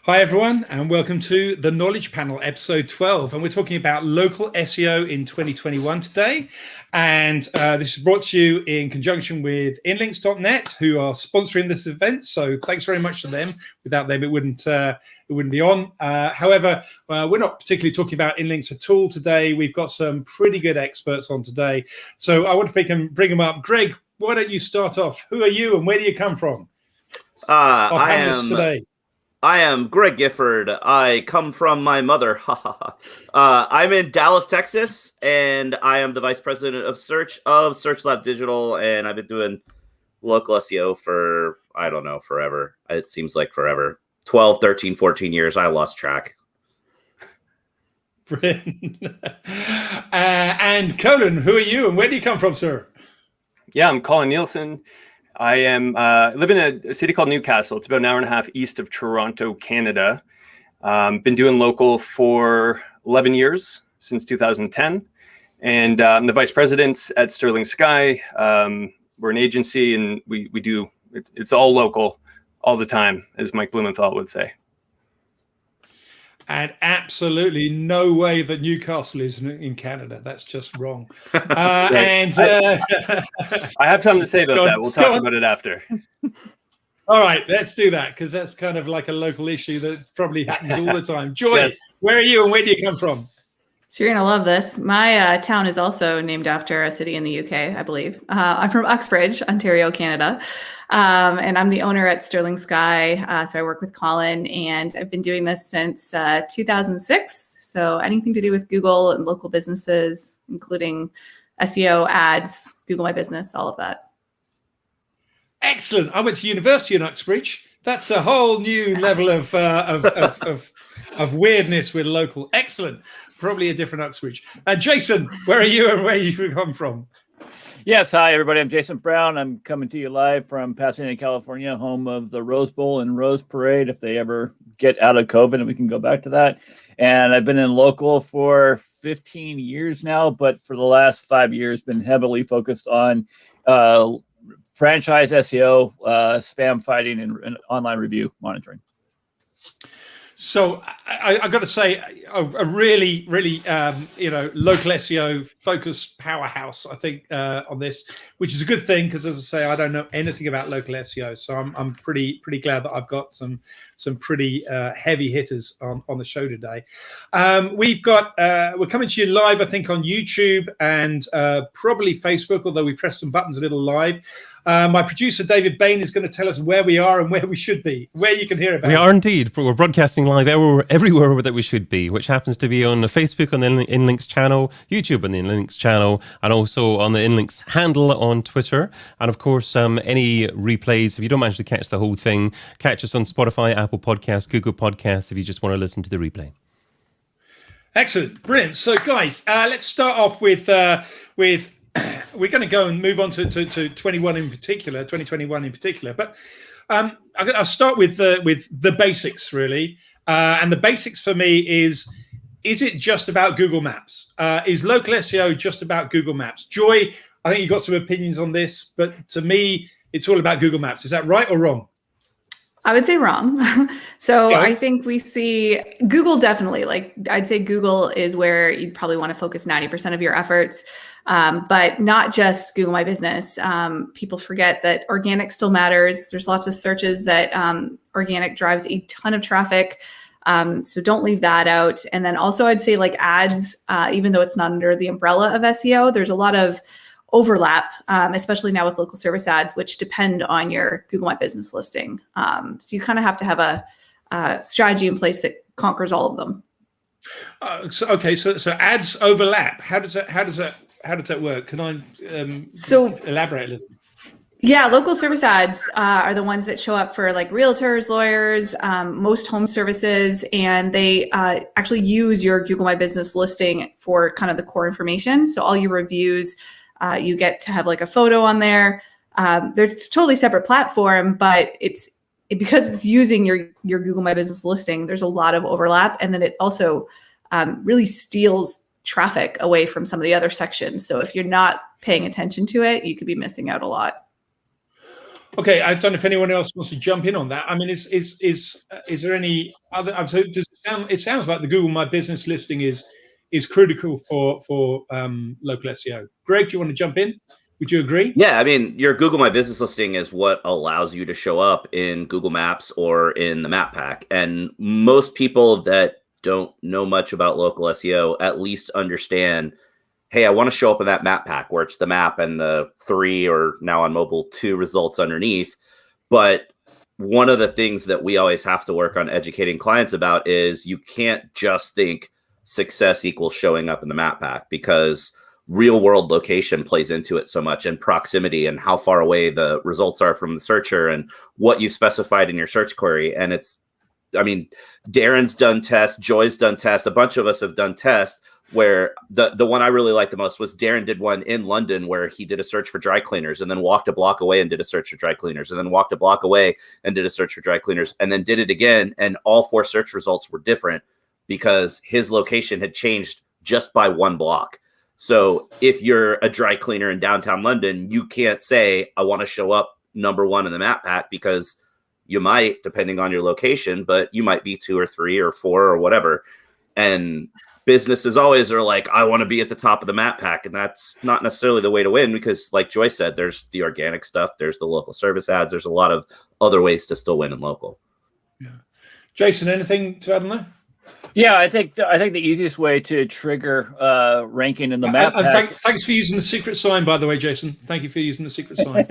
Hi everyone, and welcome to the Knowledge Panel, episode 12. And we're talking about local SEO in 2021 today. And this is brought to you in conjunction with inlinks.net, who are sponsoring this event. So thanks very much to them. Without them, it wouldn't be on. However, we're not particularly talking about inlinks at all today. We've got some pretty good experts on today. So I want to bring them up. Greg, why don't you start off? Who are you and where do you come from? Our panelists today. I am Greg Gifford. I come from my mother. I'm in Dallas, Texas, and I am the vice president of search of Search Lab Digital, and I've been doing local SEO for, I don't know, forever. It seems like forever. 12, 13, 14 years. I lost track. And Colan, who are you and where do you come from, sir? Yeah, I'm Colan Nielsen. I am live in a city called Newcastle. It's about an hour and a half east of Toronto, Canada. Been doing local for 11 years, since 2010. And I'm the vice president at Sterling Sky. We're an agency and we do, it's all local all the time, as Mike Blumenthal would say. And absolutely no way that Newcastle is in Canada. That's just wrong. I have something to say about that. We'll talk about it after. All right, let's do that because that's kind of like a local issue that probably happens all the time. Joy, yes. Where are you and where do you come from? So you're going to love this. My town is also named after a city in the UK, I believe. I'm from Uxbridge, Ontario, Canada. And I'm the owner at Sterling Sky. So I work with Colin and I've been doing this since 2006. So anything to do with Google and local businesses, including SEO, ads, Google My Business, all of that. Excellent. I went to university in Uxbridge. That's a whole new level of weirdness with local. Excellent. Probably a different Uxbridge. Jason, where are you and where you come from? Yes, hi everybody. I'm Jason Brown. I'm coming to you live from Pasadena, California, home of the Rose Bowl and Rose Parade. If they ever get out of COVID, and we can go back to that. And I've been in local for 15 years now, but for the last 5 years, been heavily focused on franchise SEO, spam fighting, and online review monitoring. So I got to say, a really, local SEO focused powerhouse, I think, on this, which is a good thing because, as I say, I don't know anything about local SEO, so I'm pretty glad that I've got some pretty heavy hitters on the show today. We're coming to you live, I think, on YouTube and probably Facebook, although we pressed some buttons a little live. My producer, David Bain, is going to tell us where we are and where we should be, where you can hear about it. We are indeed. We're broadcasting live everywhere that we should be, which happens to be on Facebook on the InLinks channel, YouTube on the InLinks channel, and also on the InLinks handle on Twitter. And of course, any replays, if you don't manage to catch the whole thing, catch us on Spotify, Apple Podcasts, Google Podcasts, if you just want to listen to the replay. Excellent. Brilliant. So guys, let's start off with we're going to go and move on to 2021 in particular, but I'll start with the basics really. And the basics for me is it just about Google Maps? Is local SEO just about Google Maps? Joy, I think you've got some opinions on this, but to me, it's all about Google Maps. Is that right or wrong? I would say wrong. So I think we see Google definitely, like I'd say Google is where you'd probably want to focus 90% of your efforts, but not just Google My Business. People forget that organic still matters. There's lots of searches that organic drives a ton of traffic. So don't leave that out. And then also I'd say like ads, even though it's not under the umbrella of SEO, there's a lot of overlap, especially now with local service ads, which depend on your Google My Business listing. So you kind of have to have a strategy in place that conquers all of them. So ads overlap. How does that work? Can I elaborate a little? Yeah, local service ads are the ones that show up for like realtors, lawyers, most home services, and they actually use your Google My Business listing for kind of the core information. So all your reviews, you get to have like a photo on there. It's a totally separate platform, but because it's using your Google My Business listing, there's a lot of overlap. And then it also really steals traffic away from some of the other sections. So if you're not paying attention to it, you could be missing out a lot. Okay, I don't know if anyone else wants to jump in on that. I mean, is there any other? So does it sounds like the Google My Business listing is critical for local SEO. Greg, do you want to jump in? Would you agree? Yeah, I mean, your Google My Business listing is what allows you to show up in Google Maps or in the map pack. And most people that don't know much about local SEO at least understand, hey, I want to show up in that map pack where it's the map and the 3, or now on mobile 2 results underneath. But one of the things that we always have to work on educating clients about is you can't just think success equals showing up in the map pack, because real world location plays into it so much, and proximity and how far away the results are from the searcher and what you specified in your search query. And I mean, Darren's done tests, Joy's done tests, a bunch of us have done tests, where the one I really liked the most was Darren did one in London where he did a search for dry cleaners and then walked a block away and did a search for dry cleaners, and then walked a block away and did a search for dry cleaners, and then did it again. And all 4 search results were different because his location had changed just by 1 block. So if you're a dry cleaner in downtown London, you can't say, I want to show up number 1 in the map pack, because you might, depending on your location, but you might be 2 or 3 or 4 or whatever. And businesses always are like, I want to be at the top of the map pack. And that's not necessarily the way to win, because like Joy said, there's the organic stuff, there's the local service ads, there's a lot of other ways to still win in local. Yeah. Jason, anything to add on that? Yeah, I think the easiest way to trigger ranking in the map. Thanks for using the secret sign, by the way, Jason. Thank you for using the secret sign.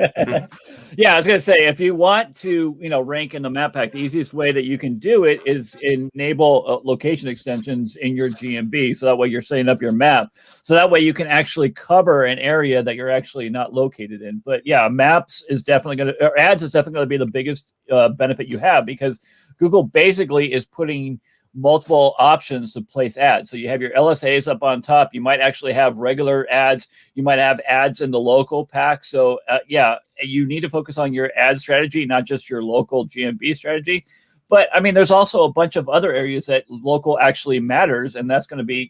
Yeah, I was gonna say, if you want to, rank in the map pack, the easiest way that you can do it is enable location extensions in your GMB. So that way you're setting up your map. So that way you can actually cover an area that you're actually not located in. But yeah, maps is definitely ads is definitely gonna be the biggest benefit you have, because Google basically is putting multiple options to place ads. So you have your LSAs up on top. You might actually have regular ads. You might have ads in the local pack. So yeah, you need to focus on your ad strategy, not just your local GMB strategy. But I mean, there's also a bunch of other areas that local actually matters. And that's going to be,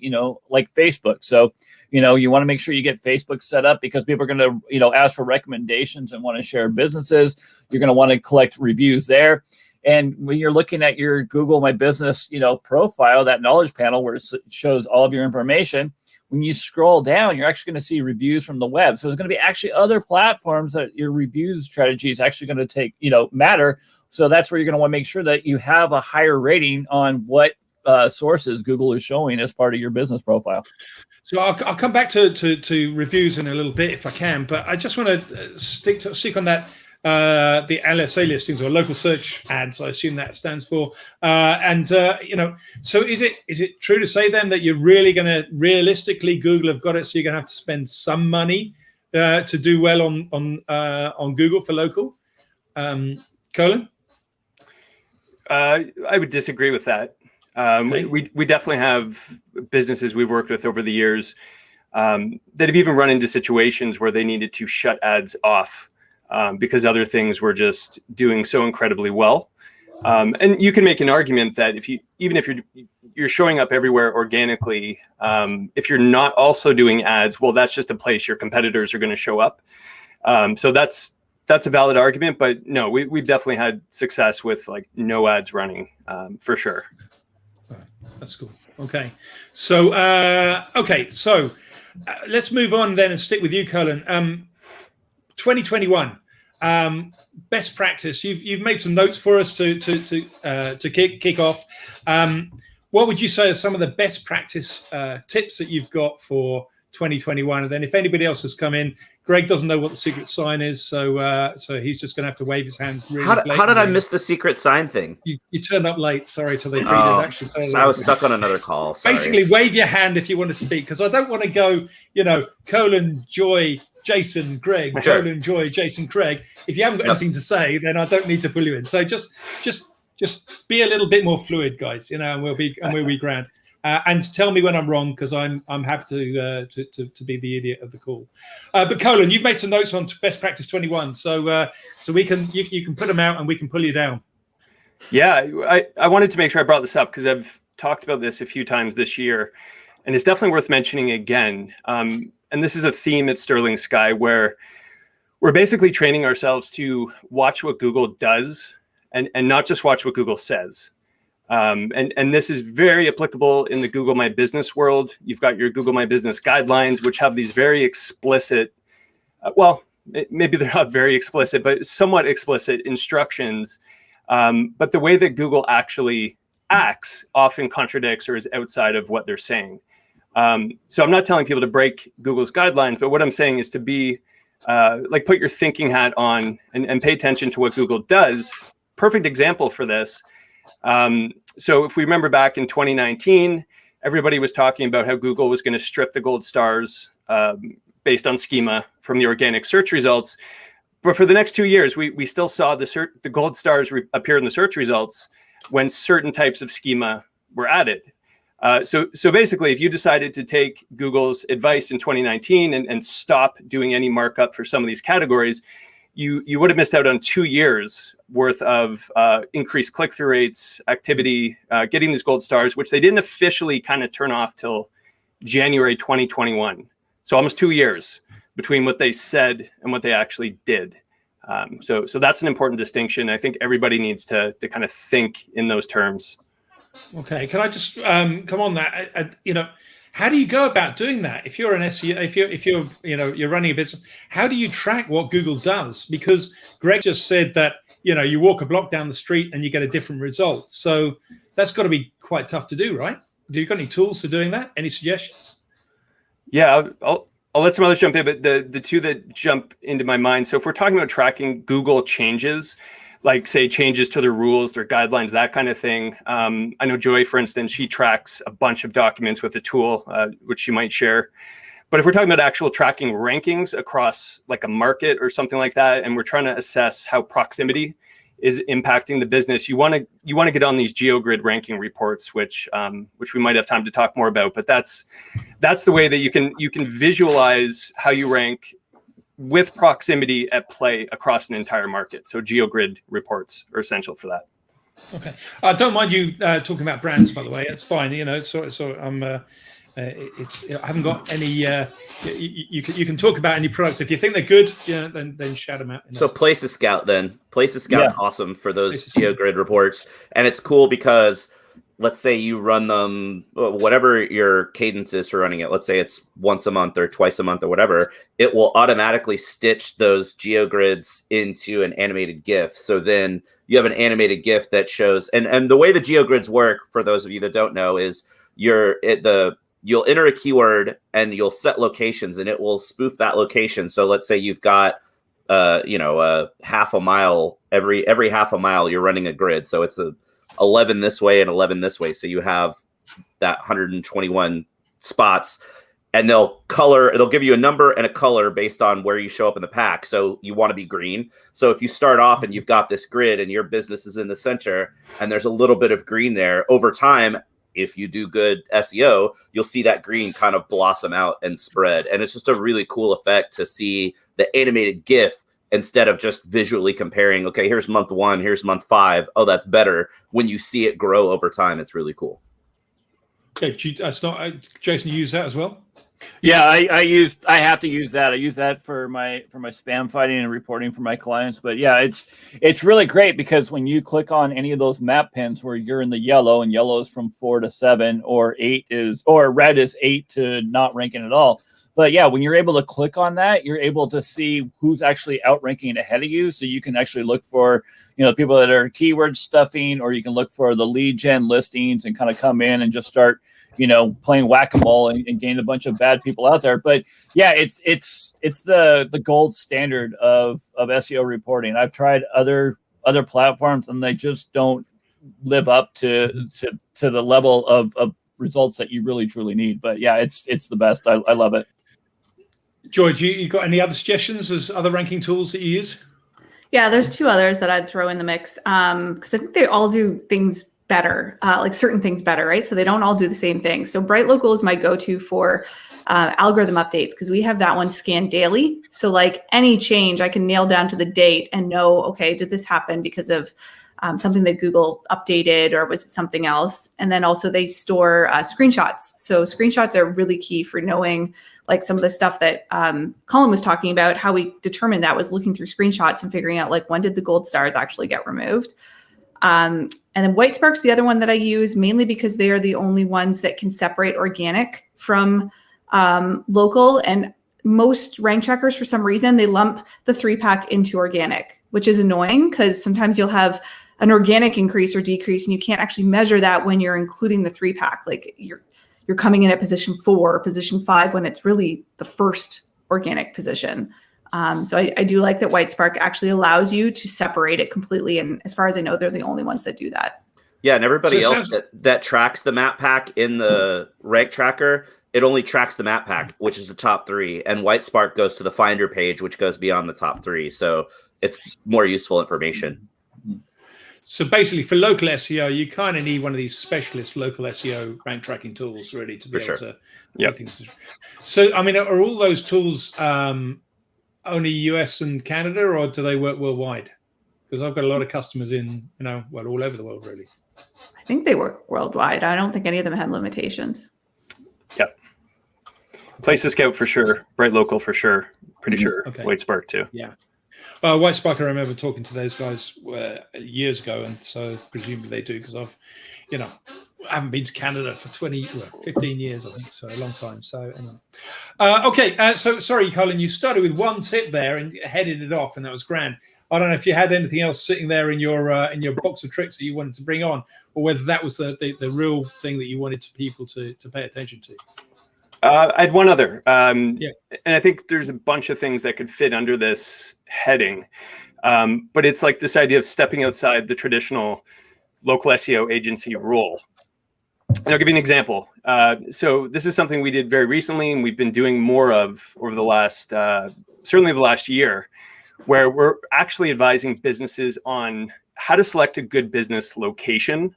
like Facebook. So, you want to make sure you get Facebook set up, because people are going to, ask for recommendations and want to share businesses. You're going to want to collect reviews there. And when you're looking at your Google My Business, profile, that knowledge panel where it shows all of your information, when you scroll down, you're actually going to see reviews from the web. So there's going to be actually other platforms that your reviews strategy is actually going to take, matter. So that's where you're going to want to make sure that you have a higher rating on what sources Google is showing as part of your business profile. So I'll come back to reviews in a little bit if I can, but I just want to stick on that. The LSA listings, or local search ads, I assume that stands for. So is it true to say then that you're really going to, realistically, Google have got it, so you're going to have to spend some money to do well on Google for local? Colan? I would disagree with that. Okay. We definitely have businesses we've worked with over the years that have even run into situations where they needed to shut ads off because other things were just doing so incredibly well. And you can make an argument that if you're showing up everywhere organically, if you're not also doing ads, well, that's just a place your competitors are going to show up. So that's a valid argument, but no, we've definitely had success with like no ads running for sure. All right. That's cool. Okay. So, let's move on then and stick with you, Colan. 2021, best practice. You've made some notes for us to kick off. What would you say are some of the best practice tips that you've got for 2021? And then if anybody else has come in, Greg doesn't know what the secret sign is, so he's just going to have to wave his hands. Really how did I miss the secret sign thing? You turned up late. Sorry to the introduction. I was stuck on another call. Sorry. Basically, wave your hand if you want to speak, because I don't want to go, Colan, Joy, Jason, Greg, sure. Colan, Joy, Jason, Craig. If you haven't got anything to say, then I don't need to pull you in. So just be a little bit more fluid, guys. And we'll be grand. And tell me when I'm wrong, because I'm happy to be the idiot of the call. But Colan, you've made some notes on best practice 21, so we can you can put them out and we can pull you down. Yeah, I wanted to make sure I brought this up because I've talked about this a few times this year, and it's definitely worth mentioning again. And this is a theme at Sterling Sky where we're basically training ourselves to watch what Google does and not just watch what Google says. And this is very applicable in the Google My Business world. You've got your Google My Business guidelines, which have these very explicit, maybe they're not very explicit, but somewhat explicit instructions. But the way that Google actually acts often contradicts or is outside of what they're saying. So I'm not telling people to break Google's guidelines, but what I'm saying is to be put your thinking hat on and pay attention to what Google does. Perfect example for this. So if we remember back in 2019, everybody was talking about how Google was going to strip the gold stars based on schema from the organic search results. But for the next 2 years, we still saw the gold stars appear in the search results when certain types of schema were added. So basically, if you decided to take Google's advice in 2019 and stop doing any markup for some of these categories, you would have missed out on 2 years worth of increased click-through rates, activity, getting these gold stars, which they didn't officially kind of turn off till January 2021. So almost 2 years between what they said and what they actually did. So that's an important distinction. I think everybody needs to kind of think in those terms. Okay, can I just come on that? How do you go about doing that? If you're an SEO, if you're running a business, how do you track what Google does? Because Greg just said that you walk a block down the street and you get a different result. So that's got to be quite tough to do, right? Do you got any tools for doing that? Any suggestions? Yeah, I'll let some others jump in, but the two that jump into my mind. So if we're talking about tracking Google changes, like say changes to their rules, their guidelines, that kind of thing. I know Joy, for instance, she tracks a bunch of documents with a tool, which she might share. But if we're talking about actual tracking rankings across like a market or something like that, and we're trying to assess how proximity is impacting the business, you want to get on these Geo Grid ranking reports, which we might have time to talk more about. But that's the way that you can visualize how you rank with proximity at play across an entire market. So Geo Grid reports are essential for that. Okay, I don't mind you talking about brands, by the way. It's fine. I haven't got any. You can talk about any products if you think they're good. Then shout them out. So Places Scout, then Places Scout's awesome for those Geo Grid reports, and it's cool because let's say you run them, whatever your cadence is for running it. Let's say it's once a month or twice a month or whatever. It will automatically stitch those Geo Grids into an animated GIF. So then you have an animated GIF that shows, and the way the Geo Grids work, for those of you that don't know, is you'll enter a keyword and you'll set locations and it will spoof that location. So let's say you've got, half a mile, every half a mile, you're running a grid. So it's 11 this way and 11 this way. So you have that 121 spots, and they'll give you a number and a color based on where you show up in the pack. So you want to be green. So if you start off and you've got this grid and your business is in the center and there's a little bit of green there, over time, if you do good SEO, you'll see that green kind of blossom out and spread. And it's just a really cool effect to see the animated GIF instead of just visually comparing, okay, here's month 1, here's month 5. Oh, that's better. When you see it grow over time, it's really cool. Okay, Jason, you use that as well? Yeah, I have to use that. I use that for my spam fighting and reporting for my clients. But yeah, it's really great because when you click on any of those map pins where you're in the yellow, and yellow is from 4 to 7, or red is 8 to not ranking at all. But yeah, when you're able to click on that, you're able to see who's actually outranking ahead of you. So you can actually look for, people that are keyword stuffing, or you can look for the lead gen listings and kind of come in and just start, playing whack-a-mole and gain a bunch of bad people out there. But yeah, it's the gold standard of SEO reporting. I've tried other platforms and they just don't live up to the level of results that you really truly need. But yeah, it's the best. I love it. Joy, you got any other suggestions as other ranking tools that you use? Yeah, there's 2 others that I'd throw in the mix because I think they all do things better, like certain things better, right? So they don't all do the same thing. So Bright Local is my go-to for algorithm updates because we have that one scanned daily. So like any change, I can nail down to the date and know, okay, did this happen because of something that Google updated, or was it something else? And then also they store screenshots. So screenshots are really key for knowing like some of the stuff that Colan was talking about. How we determined that was looking through screenshots and figuring out like when did the gold stars actually get removed. And then Whitespark's the other one that I use, mainly because they are the only ones that can separate organic from local. And most rank trackers, for some reason, they lump the 3-pack into organic, which is annoying because sometimes you'll have an organic increase or decrease and you can't actually measure that when you're including the 3-pack. Like you're coming in at position 4 or position 5 when it's really the first organic position. So I do like that Whitespark actually allows you to separate it completely. And as far as I know, they're the only ones that do that. Yeah, and everybody else that tracks the map pack in the rank tracker, it only tracks the map pack, which is the top 3. And Whitespark goes to the Finder page, which goes beyond the top 3. So it's more useful information. So basically, for local SEO, you kind of need one of these specialist local SEO rank tracking tools, really, to be able to. Yep. So, I mean, are all those tools only US and Canada, or do they work worldwide? Because I've got a lot of customers in, all over the world, really. I think they work worldwide. I don't think any of them have limitations. Yep. Place to Scout for sure. Bright Local for sure. Pretty sure. Okay. Whitespark too. Yeah. Whitespark, I remember talking to those guys years ago, and so presumably they do, because I haven't been to Canada for 15 years, I think, so a long time. So anyway. So sorry, Colan, you started with one tip there and headed it off, and that was grand. I don't know if you had anything else sitting there in your box of tricks that you wanted to bring on, or whether that was the real thing that you wanted people to pay attention to. I had one other, and I think there's a bunch of things that could fit under this heading, but it's like this idea of stepping outside the traditional local SEO agency role. And I'll give you an example. So this is something we did very recently, and we've been doing more of over the last, certainly the last year, where we're actually advising businesses on how to select a good business location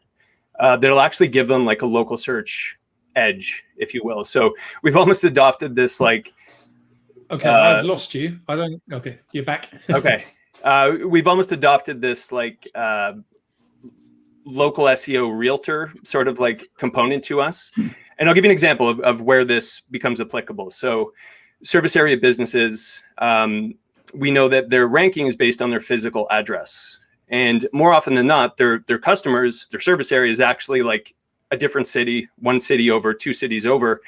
that'll actually give them like a local search edge, if you will. So we've almost adopted this like. Okay, I've lost you. Okay, you're back. Okay, we've almost adopted this like local SEO realtor sort of like component to us. And I'll give you an example of where this becomes applicable. So service area businesses, we know that their ranking is based on their physical address. And more often than not, their customers, their service area is actually like a different city, one city over, 2 cities over,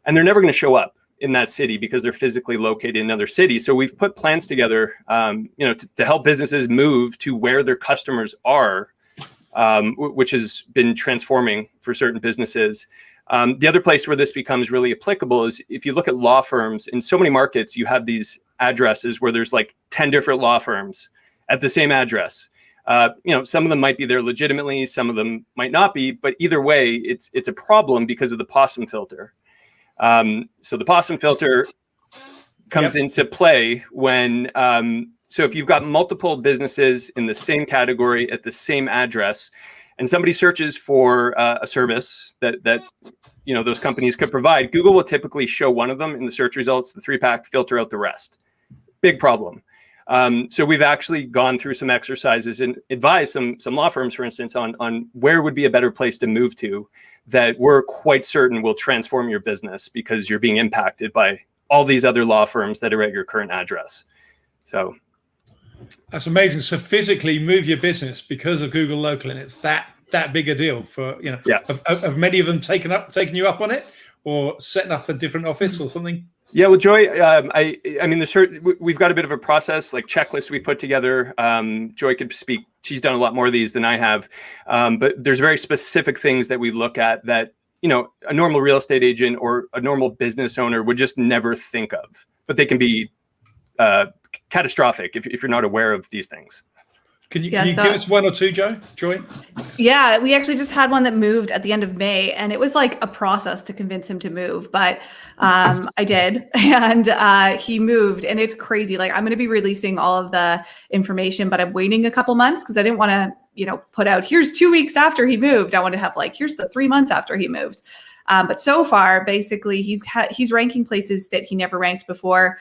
and they're never going to show up in that city because they're physically located in another city. So we've put plans together, to help businesses move to where their customers are, which has been transforming for certain businesses. The other place where this becomes really applicable is if you look at law firms. In so many markets, you have these addresses where there's like 10 different law firms at the same address. Some of them might be there legitimately, some of them might not be, but either way, it's a problem because of the Possum Filter. So the Possum Filter comes into play when, so if you've got multiple businesses in the same category at the same address, and somebody searches for a service that those companies could provide, Google will typically show one of them in the search results, the 3-pack, filter out the rest. Big problem. So we've actually gone through some exercises and advised some law firms, for instance, on where would be a better place to move to that we're quite certain will transform your business because you're being impacted by all these other law firms that are at your current address. So that's amazing. So physically move your business because of Google Local, and it's that big a deal for Have many of them taken you up on it, or setting up a different office or something? Yeah, well, Joy, we've got a bit of a process, like checklist we put together. Joy could speak. She's done a lot more of these than I have. But there's very specific things that we look at that, a normal real estate agent or a normal business owner would just never think of. But they can be catastrophic if you're not aware of these things. Can you give us one or two, Joy? Yeah, we actually just had one that moved at the end of May, and it was like a process to convince him to move, but I did, and he moved, and it's crazy. Like, I'm going to be releasing all of the information, but I'm waiting a couple months because I didn't want to, put out, here's 2 weeks after he moved. I want to have here's the 3 months after he moved. But so far, basically, he's ranking places that he never ranked before.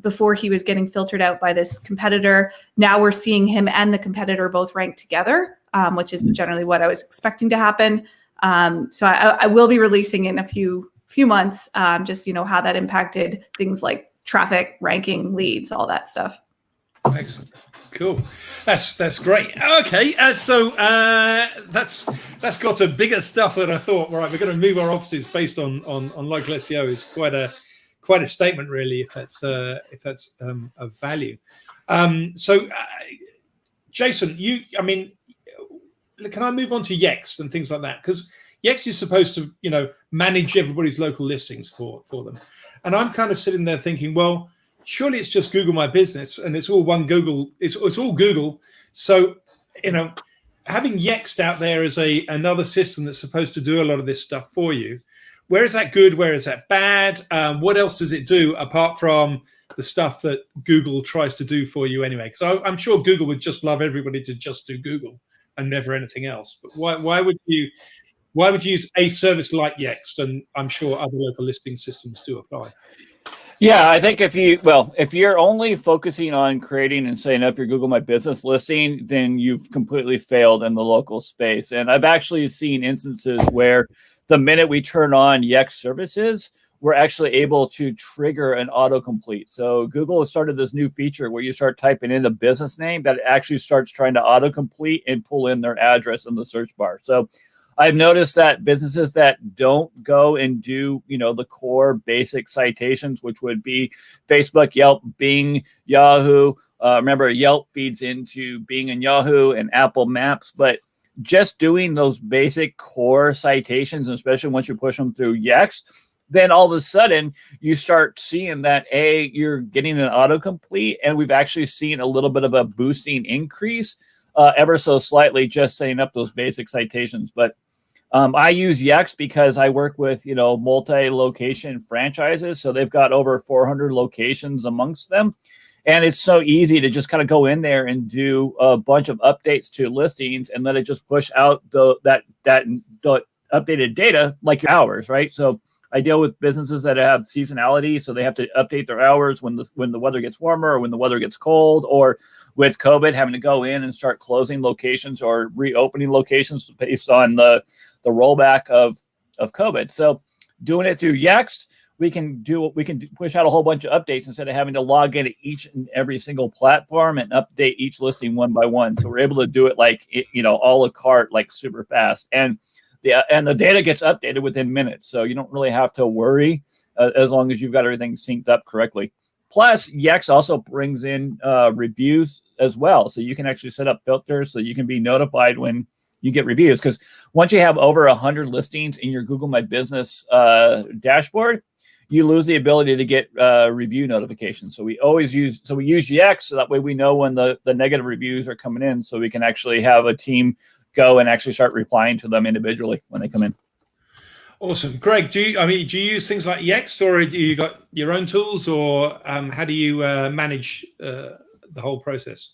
before he was getting filtered out by this competitor. Now we're seeing him and the competitor both ranked together, which is generally what I was expecting to happen. So I will be releasing in a few months, just, how that impacted things like traffic, ranking, leads, all that stuff. Excellent. Cool. That's great. Okay. So that's got a bigger stuff than I thought. Right. We're going to move our offices based on local SEO is quite a statement, really, if that's of value. So Jason, can I move on to Yext and things like that? Because Yext is supposed to, manage everybody's local listings for them. And I'm kind of sitting there thinking, well, surely it's just Google My Business and it's all one Google. It's all Google. So, having Yext out there as another system that's supposed to do a lot of this stuff for you, where is that good? Where is that bad? What else does it do apart from the stuff that Google tries to do for you anyway? Because I'm sure Google would just love everybody to just do Google and never anything else. But why would you use a service like Yext? And I'm sure other local listing systems do apply. Yeah, I think if you're only focusing on creating and setting up your Google My Business listing, then you've completely failed in the local space. And I've actually seen instances where the minute we turn on Yext services, we're actually able to trigger an autocomplete. So Google has started this new feature where you start typing in a business name that actually starts trying to autocomplete and pull in their address in the search bar. So I've noticed that businesses that don't go and do, the core basic citations, which would be Facebook, Yelp, Bing, Yahoo. Remember, Yelp feeds into Bing and Yahoo and Apple Maps. But just doing those basic core citations, and especially once you push them through Yext, then all of a sudden you start seeing that you're getting an autocomplete, and we've actually seen a little bit of a boosting increase ever so slightly just setting up those basic citations. But I use Yext because I work with, multi-location franchises. So they've got over 400 locations amongst them. And it's so easy to just kind of go in there and do a bunch of updates to listings and let it just push out the updated data like your hours, right? So I deal with businesses that have seasonality, so they have to update their hours when the weather gets warmer or when the weather gets cold, or with COVID having to go in and start closing locations or reopening locations based on the rollback of COVID. So doing it through Yext, we can push out a whole bunch of updates instead of having to log into each and every single platform and update each listing one by one. So we're able to do it like, a la carte, like super fast. And the data gets updated within minutes. So you don't really have to worry as long as you've got everything synced up correctly. Plus, Yext also brings in reviews as well. So you can actually set up filters so you can be notified when you get reviews. Because once you have over 100 listings in your Google My Business dashboard, you lose the ability to get review notifications. So we use Yext so that way we know when the negative reviews are coming in, so we can actually have a team go and actually start replying to them individually when they come in. Awesome. Greg, do you use things like Yext, or do you got your own tools, or how do you manage the whole process?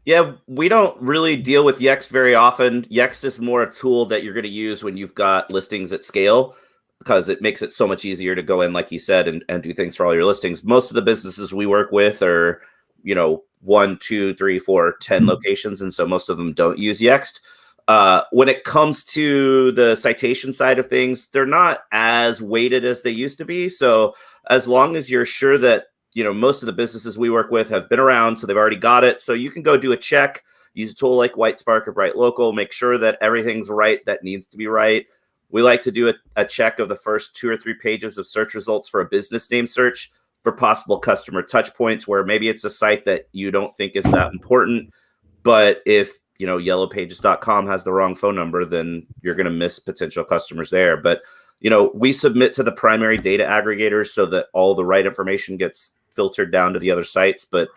Yeah, we don't really deal with Yext very often. Yext is more a tool that you're going to use when you've got listings at scale, because it makes it so much easier to go in, like you said, and do things for all your listings. Most of the businesses we work with are, 1, 2, 3, 4, 10 locations. And so most of them don't use Yext. When it comes to the citation side of things, they're not as weighted as they used to be. So as long as you're sure that, most of the businesses we work with have been around, so they've already got it. So you can go do a check, use a tool like WhiteSpark or Bright Local, make sure that everything's right that needs to be right. We like to do a check of the first 2 or 3 pages of search results for a business name search for possible customer touch points, where maybe it's a site that you don't think is that important. But if, yellowpages.com has the wrong phone number, then you're going to miss potential customers there. But, we submit to the primary data aggregators so that all the right information gets filtered down to the other sites. But,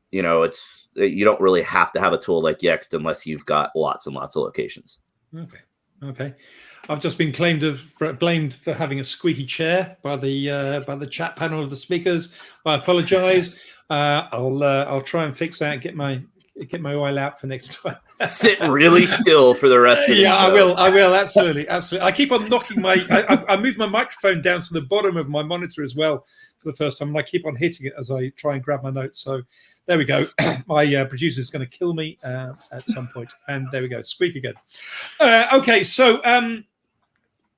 you don't really have to have a tool like Yext unless you've got lots and lots of locations. Okay. I've just been blamed for having a squeaky chair by the chat panel of the speakers. I apologize. I'll try and fix that and get my oil out for next time. Sit really still for the rest of the show. I will. Absolutely. I keep on knocking I moved my microphone down to the bottom of my monitor as well for the first time, and I keep on hitting it as I try and grab my notes. So there we go. My producer is going to kill me at some point. And there we go. Squeak again. Okay, so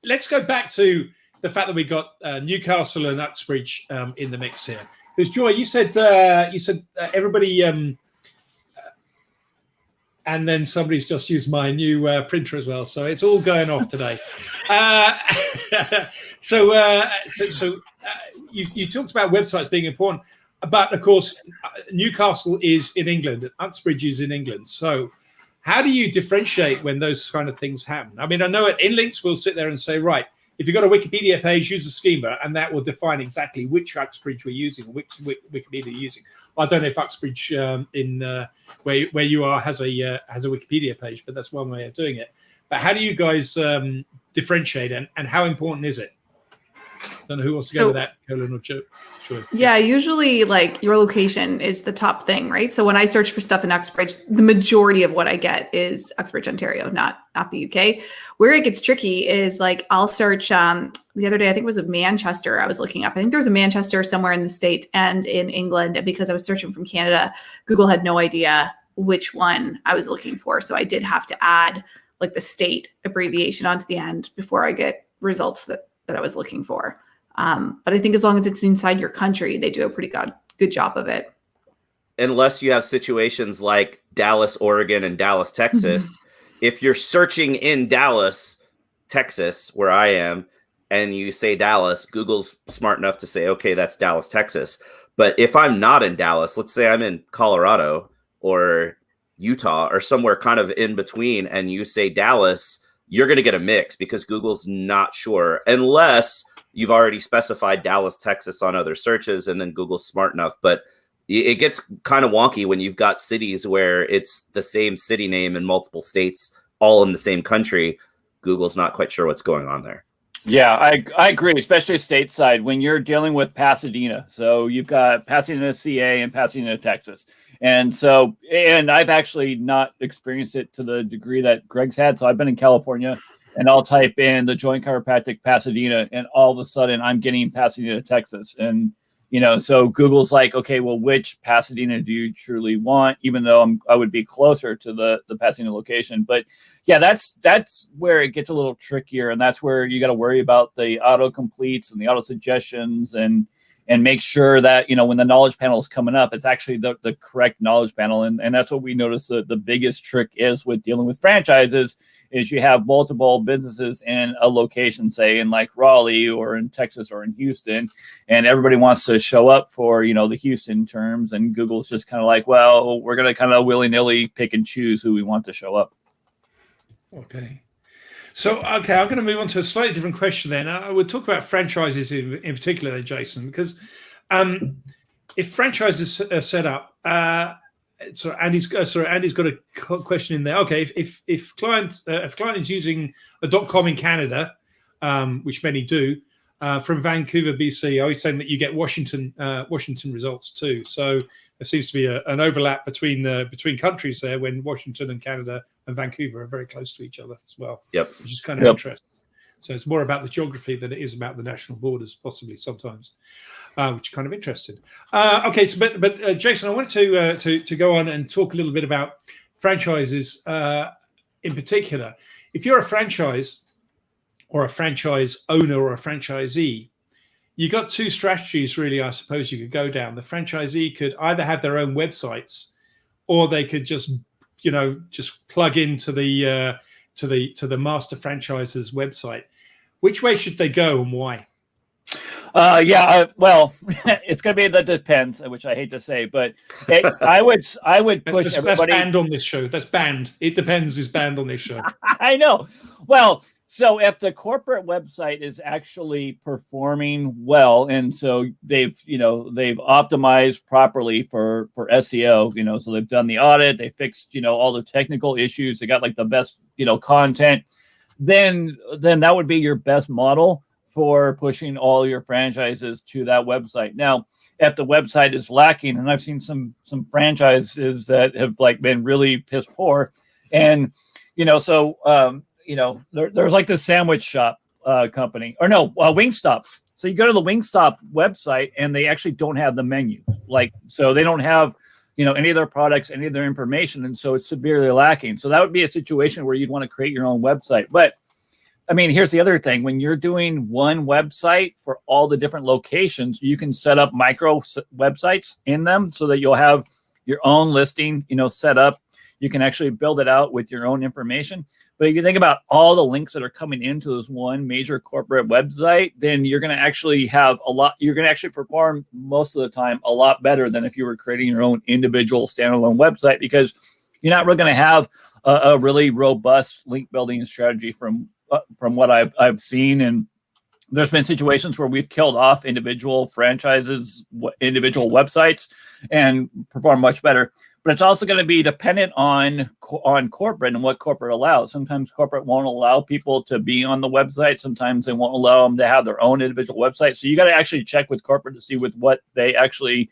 let's go back to the fact that we got Newcastle and Uxbridge in the mix here. Because Joy, you said everybody, and then somebody's just used my new printer as well, so it's all going off today. You talked about websites being important, but of course, Newcastle is in England and Uxbridge is in England. So, how do you differentiate when those kind of things happen? I mean, I know at Inlinks we'll sit there and say, right, if you've got a Wikipedia page, use a schema, and that will define exactly which Uxbridge we're using, which Wikipedia you're using. I don't know if Uxbridge where you are has a Wikipedia page, but that's one way of doing it. But how do you guys differentiate, and how important is it? I don't know who wants to go with that, Colan or Joe. Sure. Yeah, usually like your location is the top thing, right? So when I search for stuff in Uxbridge, the majority of what I get is Uxbridge, Ontario, not the UK. Where it gets tricky is like I'll search the other day, I think it was a Manchester I was looking up. I think there was a Manchester somewhere in the States and in England. And because I was searching from Canada, Google had no idea which one I was looking for. So I did have to add like the state abbreviation onto the end before I get results that I was looking for. But I think as long as it's inside your country, they do a pretty good job of it. Unless you have situations like Dallas, Oregon, and Dallas, Texas. Mm-hmm. If you're searching in Dallas, Texas, where I am, and you say Dallas, Google's smart enough to say, okay, that's Dallas, Texas. But if I'm not in Dallas, let's say I'm in Colorado or Utah or somewhere kind of in between, and you say Dallas, you're going to get a mix because Google's not sure unless you've already specified Dallas, Texas on other searches, and then Google's smart enough. But it gets kind of wonky when you've got cities where it's the same city name in multiple states, all in the same country. Google's not quite sure what's going on there. Yeah, I agree, especially stateside when you're dealing with Pasadena. So you've got Pasadena, CA, and Pasadena, Texas. And I've actually not experienced it to the degree that Greg's had. So I've been in California, and I'll type in the Joint Chiropractic Pasadena, and all of a sudden I'm getting Pasadena, Texas. And, so Google's like, okay, well, which Pasadena do you truly want? Even though I would be closer to the Pasadena location. But yeah, that's where it gets a little trickier. And that's where you got to worry about the auto completes and the auto suggestions and make sure that, when the knowledge panel is coming up, it's actually the correct knowledge panel. And that's what we notice the biggest trick is with dealing with franchises is you have multiple businesses in a location, say in like Raleigh or in Texas or in Houston, and everybody wants to show up for, the Houston terms. And Google's just kind of like, well, we're going to kind of willy-nilly pick and choose who we want to show up. Okay. So, okay, I'm going to move on to a slightly different question then. I would talk about franchises in particular, Jason, because if franchises are set up, Andy's got a question in there. Okay, if client is using a .com in Canada, which many do, from Vancouver, BC, he's saying that you get Washington results too. So there seems to be an overlap between countries there when Washington and Canada and Vancouver are very close to each other as well. Yep. Which is kind of interesting. So it's more about the geography than it is about the national borders, possibly sometimes, which is kind of interesting. Okay, so but Jason, I wanted to go on and talk a little bit about franchises in particular. If you're a franchise or a franchise owner or a franchisee, you got two strategies really, I suppose you could go down. The franchisee could either have their own websites, or they could just plug into the master franchise's website. Which way should they go and why? Well, it's going to be that depends, which I hate to say, but I would push everybody. That's banned on this show. That's banned. It depends is banned on this show. I know. Well, so if the corporate website is actually performing well, and so they've optimized properly for SEO, so they've done the audit, they fixed, all the technical issues, they got like the best, content, then that would be your best model for pushing all your franchises to that website. Now, if the website is lacking, and I've seen some franchises that have like been really piss poor, and there's like the sandwich shop company, or no, Wingstop. So you go to the Wingstop website and they actually don't have the menu. So they don't have, any of their products, any of their information. And so it's severely lacking. So that would be a situation where you'd want to create your own website. But I mean, here's the other thing. When you're doing one website for all the different locations, you can set up micro websites in them so that you'll have your own listing, set up. You can actually build it out with your own information. But if you think about all the links that are coming into this one major corporate website, then you're going to actually have you're going to actually perform most of the time a lot better than if you were creating your own individual standalone website, because you're not really going to have a really robust link building strategy from what I've seen. And there's been situations where we've killed off individual franchises, individual websites, and perform much better. But it's also going to be dependent on corporate and what corporate allows. Sometimes corporate won't allow people to be on the website. Sometimes they won't allow them to have their own individual website. So you got to actually check with corporate to see with what they actually,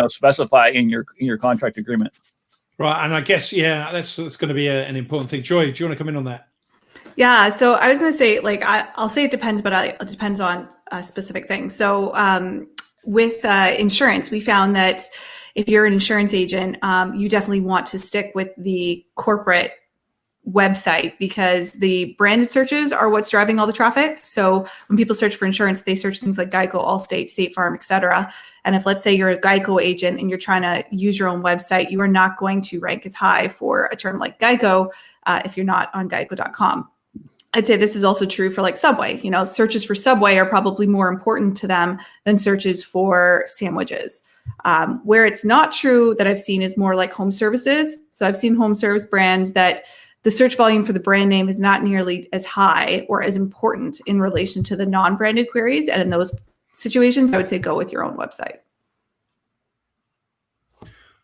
specify in your contract agreement. Right, and I guess that's going to be an important thing. Joy, do you want to come in on that? Yeah, so I was going to say, I'll say it depends, but it depends on specific things. So with insurance, we found that if you're an insurance agent, you definitely want to stick with the corporate website, because the branded searches are what's driving all the traffic. So when people search for insurance, they search things like Geico, Allstate, State Farm, etc. And if, let's say, you're a Geico agent and you're trying to use your own website, you are not going to rank as high for a term like Geico if you're not on geico.com. I'd say this is also true for Subway. Searches for Subway are probably more important to them than searches for sandwiches. Where it's not true that I've seen is more like home services. So I've seen home service brands that the search volume for the brand name is not nearly as high or as important in relation to the non-branded queries. And in those situations, I would say go with your own website.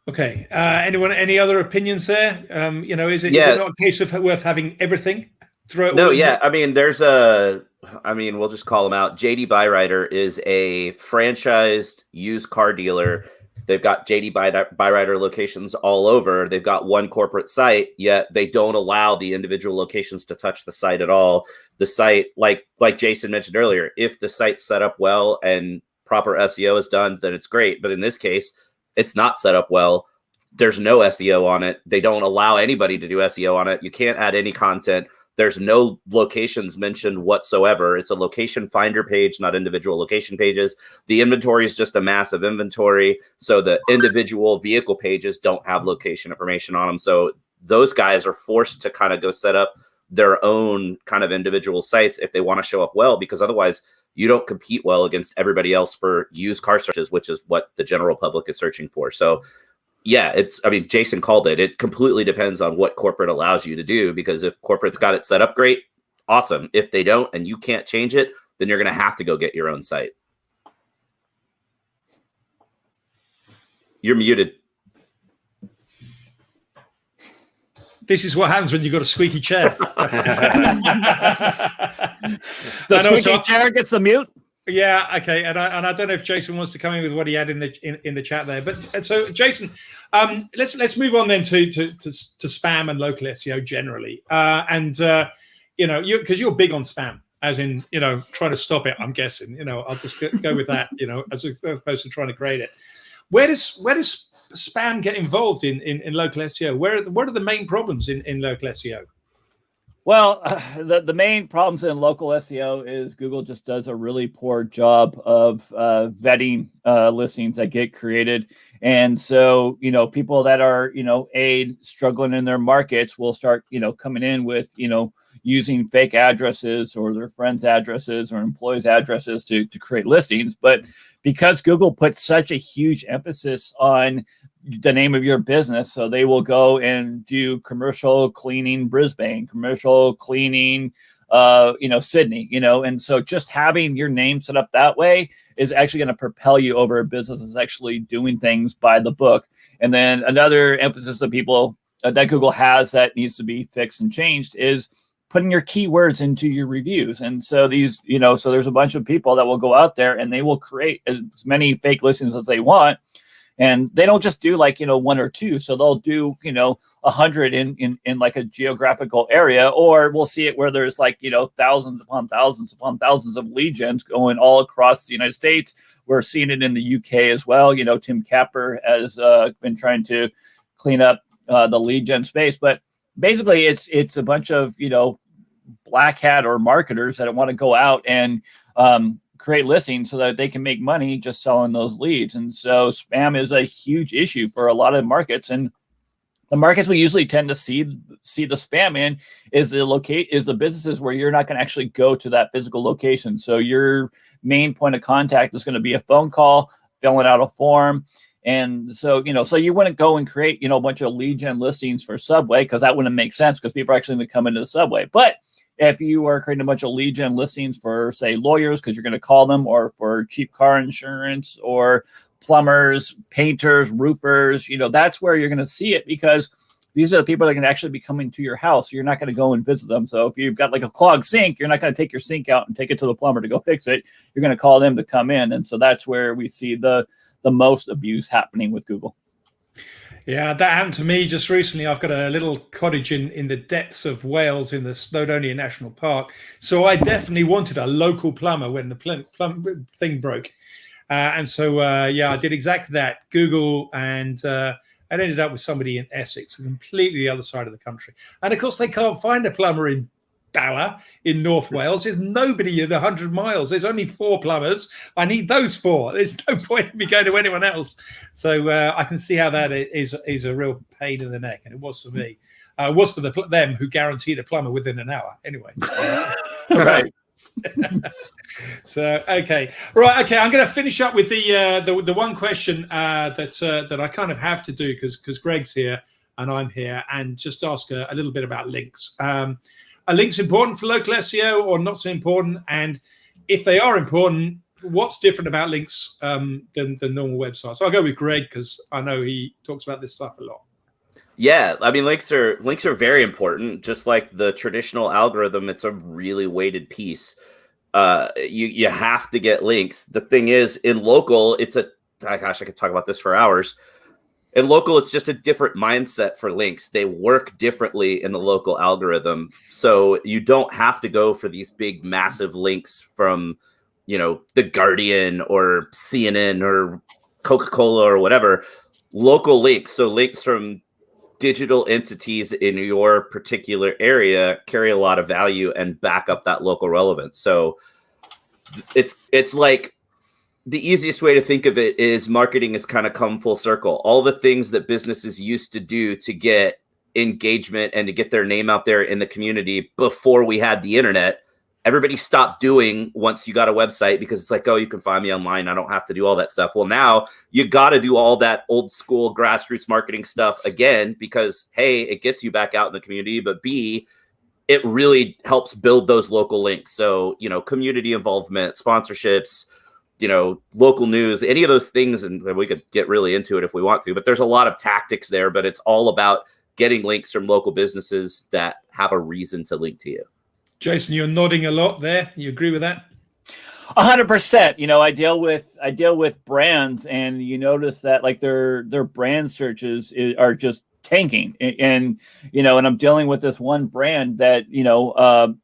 Okay. Anyone? Any other opinions there? Is it not a case of worth having everything? No, yeah. I mean, we'll just call them out. JD Byrider is a franchised used car dealer. They've got JD Byrider locations all over. They've got one corporate site, yet they don't allow the individual locations to touch the site at all. The site, like Jason mentioned earlier, if the site's set up well and proper SEO is done, then it's great. But in this case, it's not set up well. There's no SEO on it. They don't allow anybody to do SEO on it. You can't add any content. There's no locations mentioned whatsoever. It's a location finder page, not individual location pages. The inventory is just a massive inventory. So the individual vehicle pages don't have location information on them. So those guys are forced to kind of go set up their own kind of individual sites if they want to show up well, because otherwise you don't compete well against everybody else for used car searches, which is what the general public is searching for. So yeah, Jason called it. It completely depends on what corporate allows you to do, because if corporate's got it set up great, awesome. If they don't and you can't change it, then you're going to have to go get your own site. You're muted. This is what happens when you've got a squeaky chair. The squeaky chair gets the mute. Yeah, okay, and I don't know if Jason wants to come in with what he had in the chat there, but so Jason, let's move on then to spam and local SEO generally, because you're big on spam, as in trying to stop it. I'm guessing I'll just go with that, as opposed to trying to create it. Where does spam get involved in local SEO? What are the main problems in local SEO? Well, the main problems in local SEO is Google just does a really poor job of vetting listings that get created. And so, people that are, struggling in their markets will start, coming in with, using fake addresses or their friends' addresses or employees' addresses to create listings. But because Google puts such a huge emphasis on the name of your business, so they will go and do commercial cleaning Brisbane, commercial cleaning Sydney, and so just having your name set up that way is actually going to propel you over a business that's actually doing things by the book. And then another emphasis of people that Google has that needs to be fixed and changed is putting your keywords into your reviews. And so these, so there's a bunch of people that will go out there and they will create as many fake listings as they want. And they don't just do like, 1 or 2. So they'll do, 100 in like a geographical area, or we'll see it where there's like, thousands upon thousands of lead gens going all across the United States. We're seeing it in the UK as well. Tim Capper has been trying to clean up the lead gen space, but basically it's a bunch of, black hat or marketers that want to go out and create listings so that they can make money just selling those leads. And so spam is a huge issue for a lot of markets. And the markets we usually tend to see the spam in is the businesses where you're not going to actually go to that physical location. So your main point of contact is going to be a phone call, filling out a form. And so, so you wouldn't go and create, a bunch of lead gen listings for Subway, because that wouldn't make sense, because people are actually going to come into the Subway. But if you are creating a bunch of lead gen listings for, say, lawyers, because you're going to call them, or for cheap car insurance, or plumbers, painters, roofers, that's where you're going to see it, because these are the people that can actually be coming to your house. You're not going to go and visit them. So if you've got like a clogged sink, you're not going to take your sink out and take it to the plumber to go fix it. You're going to call them to come in. And so that's where we see the most abuse happening with Google. Yeah, that happened to me just recently. I've got a little cottage in the depths of Wales in the Snowdonia National Park. So I definitely wanted a local plumber when the plumb thing broke. And so, I did exactly that. Google, and I ended up with somebody in Essex, completely the other side of the country. And of course, they can't find a plumber in Bala in North Wales. There's nobody in 100 miles. There's only 4 plumbers. I need those 4. There's no point in me going to anyone else. So I can see how that is a real pain in the neck, and it was for me. It was for them who guaranteed a plumber within an hour. Anyway, Right. So okay, right, okay. I'm going to finish up with the one question that I kind of have to do because Greg's here and I'm here, and just ask a little bit about links. Are links important for local SEO or not so important? And if they are important, what's different about links than normal websites? So I'll go with Greg because I know he talks about this stuff a lot. Yeah, I mean, links are very important. Just like the traditional algorithm, it's a really weighted piece. You have to get links. The thing is, in local, gosh, I could talk about this for hours. In local, it's just a different mindset for links. They work differently in the local algorithm. So you don't have to go for these big, massive links from, The Guardian or CNN or Coca-Cola or whatever. Local links, so links from digital entities in your particular area, carry a lot of value and back up that local relevance. So it's like, the easiest way to think of it is marketing has kind of come full circle. All the things that businesses used to do to get engagement and to get their name out there in the community before we had the internet, everybody stopped doing once you got a website, because it's like, oh, you can find me online. I don't have to do all that stuff. Well, now you got to do all that old school grassroots marketing stuff again, because A, it gets you back out in the community, but B, it really helps build those local links. So, community involvement, sponsorships, local news, any of those things. And we could get really into it if we want to, but there's a lot of tactics there, but it's all about getting links from local businesses that have a reason to link to you. Jason, you're nodding a lot there. You agree with that? 100%. I deal with brands, and you notice that like their brand searches are just tanking, and I'm dealing with this one brand that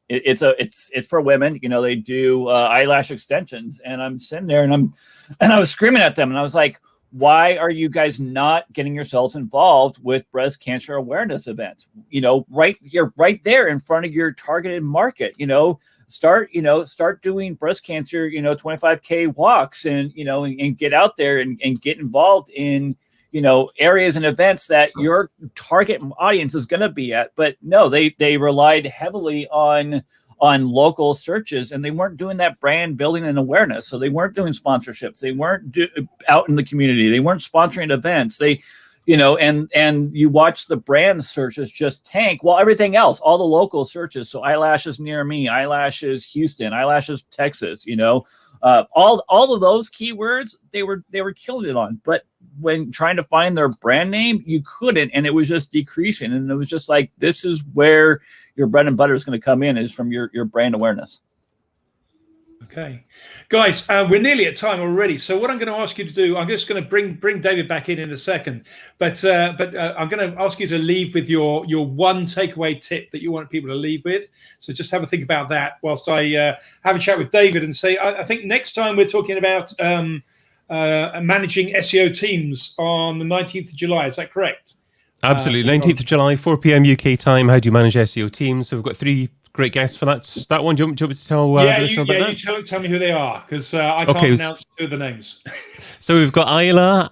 it's for women. They do eyelash extensions, and I'm sitting there and I was screaming at them, and I was like, why are you guys not getting yourselves involved with breast cancer awareness events? You're right there in front of your targeted market. Start doing breast cancer 25K walks, and get out there and get involved in areas and events that your target audience is going to be at. But no, they relied heavily on local searches, and they weren't doing that brand building and awareness. So they weren't doing sponsorships. They weren't out in the community. They weren't sponsoring events. They, and you watch the brand searches just tank. Well, everything else, all the local searches. So eyelashes near me, eyelashes Houston, eyelashes Texas, all of those keywords, they were killing it on. But when trying to find their brand name, you couldn't, and it was just decreasing. And it was just like, this is where your bread and butter is going to come in, is from your brand awareness. Okay, guys, we're nearly at time already. So what I'm going to ask you to do, I'm just going to bring David back in a second, but I'm going to ask you to leave with your one takeaway tip that you want people to leave with. So just have a think about that whilst I have a chat with David and say, I think next time we're talking about managing SEO teams on the 19th of July. Is that correct? Absolutely. 19th of July, 4 p.m. UK time. How do you manage SEO teams? So we've got 3 great guests for that one. Do you want me to tell the listener about that? You tell me who they are, because I can't pronounce 2 of the names. So we've got Ayla.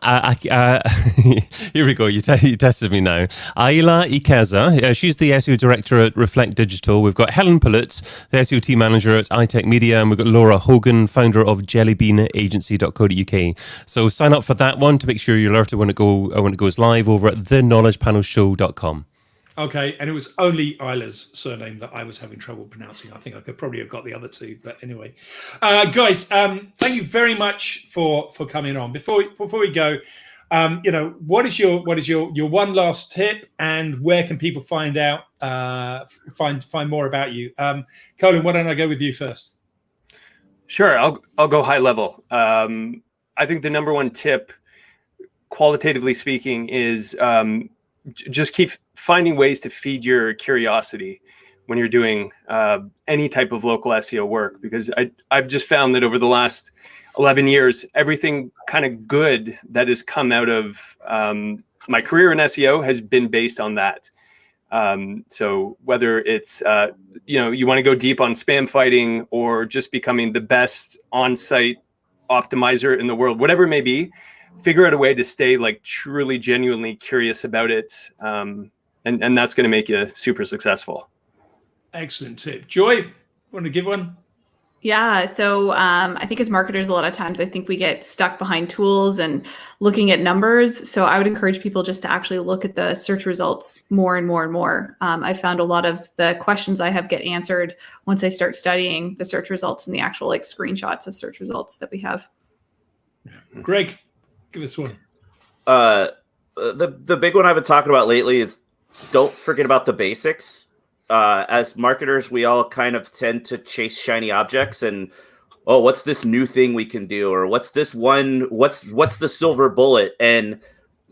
Here we go. You tested me now. Ayla Ikeza. She's the SEO director at Reflect Digital. We've got Helen Pulitz, the SEO team manager at iTech Media, and we've got Laura Hogan, founder of jellybeanagency.co.uk. So sign up for that one to make sure you're alerted when it goes live over at theknowledgepanelshow.com. Okay, and it was only Isla's surname that I was having trouble pronouncing. I think I could probably have got the other 2, but anyway, guys, thank you very much for coming on. Before we go, what is your one last tip, and where can people find out find more about you? Colan, why don't I go with you first? Sure, I'll go high level. I think the number one tip, qualitatively speaking, is just keep finding ways to feed your curiosity when you're doing any type of local SEO work, because I've just found that over the last 11 years, everything kind of good that has come out of my career in SEO has been based on that. So whether it's, you want to go deep on spam fighting or just becoming the best on-site optimizer in the world, whatever it may be, figure out a way to stay like truly, genuinely curious about it. And that's going to make you super successful. Excellent tip. Joy, want to give one? Yeah. So I think as marketers, a lot of times I think we get stuck behind tools and looking at numbers. So I would encourage people just to actually look at the search results more and more and more. I found a lot of the questions I have get answered once I start studying the search results and the actual like screenshots of search results that we have. Greg, give us one. The big one I've been talking about lately is don't forget about the basics. As marketers, we all kind of tend to chase shiny objects and, oh, what's this new thing we can do? Or what's this one? What's the silver bullet? And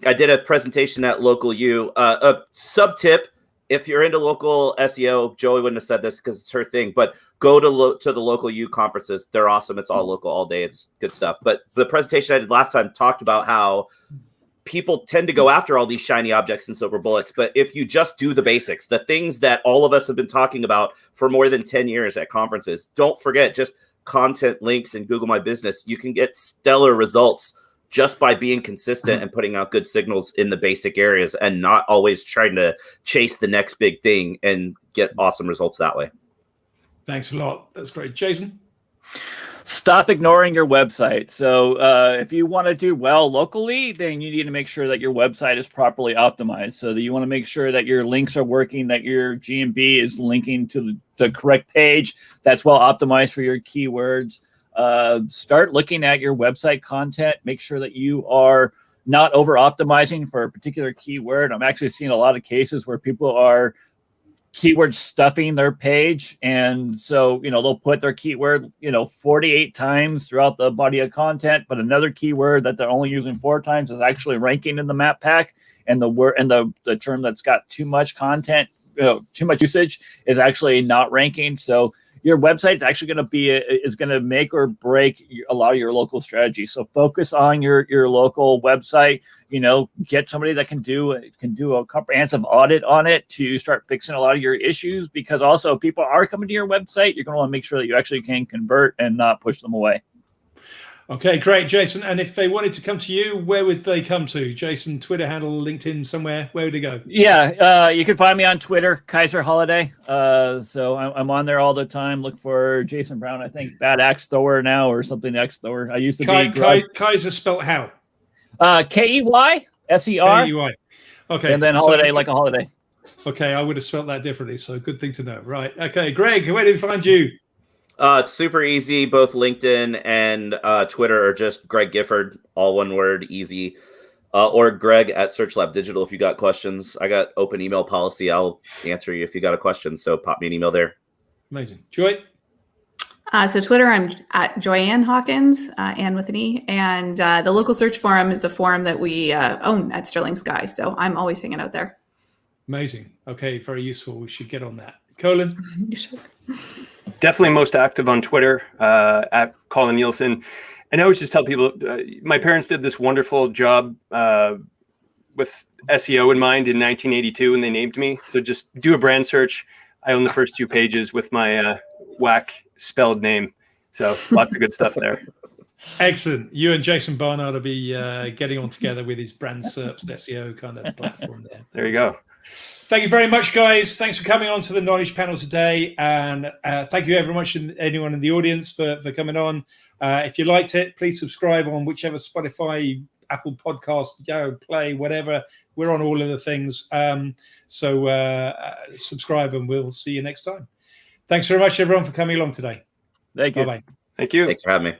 I did a presentation at Local U. A sub tip, if you're into local SEO, Joey wouldn't have said this because it's her thing, but go to the Local U conferences. They're awesome. It's all local all day. It's good stuff. But the presentation I did last time talked about how people tend to go after all these shiny objects and silver bullets. But if you just do the basics, the things that all of us have been talking about for more than 10 years at conferences, don't forget just content, links, and Google My Business. You can get stellar results just by being consistent and putting out good signals in the basic areas and not always trying to chase the next big thing and get awesome results that way. Thanks a lot. That's great. Jason? Stop ignoring your website. So if you want to do well locally, then you need to make sure that your website is properly optimized. So that you want to make sure that your links are working, that your GMB is linking to the correct page, that's well optimized for your keywords. Start looking at your website content. Make sure that you are not over optimizing for a particular keyword. I'm actually seeing a lot of cases where people are keyword stuffing their page, and so they'll put their keyword 48 times throughout the body of content, but another keyword that they're only using 4 times is actually ranking in the map pack, and the word and the term that's got too much content, too much usage, is actually not ranking. So your website's actually going to make or break a lot of your local strategy. So focus on your local website. Get somebody that can do a comprehensive audit on it to start fixing a lot of your issues, because also people are coming to your website. You're going to want to make sure that you actually can convert and not push them away. Okay, great, Jason. And if they wanted to come to you, where would they come to? Jason, Twitter handle, LinkedIn, somewhere. Where would they go? Yeah, you can find me on Twitter, Kaiser Holiday. So I'm on there all the time. Look for Jason Brown. I think Bad Axe Thrower now or something Axe Thrower. I used to be Kaiser spelled how? KEYSER. KEY. Okay. And then holiday like a holiday. Okay, I would have spelled that differently. So good thing to know. Right. Okay, Greg, where did we find you? It's super easy. Both LinkedIn and Twitter are just Greg Gifford, all one word, easy. Or Greg at Search Lab Digital if you got questions. I got open email policy. I'll answer you if you got a question. So pop me an email there. Amazing. Joy? So Twitter, I'm at Joyanne Hawkins, Ann with an E. And the local search forum is the forum that we own at Sterling Sky. So I'm always hanging out there. Amazing. Okay, very useful. We should get on that. Colan? Definitely most active on Twitter, at Colan Nielsen. And I always just tell people, my parents did this wonderful job with SEO in mind in 1982, and they named me. So just do a brand search. I own the first 2 pages with my whack spelled name. So lots of good stuff there. Excellent. You and Jason Barnard will be getting on together with his brand SERPs SEO kind of platform there. There you go. Thank you very much, guys. Thanks for coming on to the Knowledge Panel today. And thank you very much, anyone in the audience, for coming on. If you liked it, please subscribe on whichever Spotify, Apple Podcast, Geo Play, whatever. We're on all of the things. So subscribe, and we'll see you next time. Thanks very much, everyone, for coming along today. Thank you. Bye-bye. Thank you. Thanks for having me.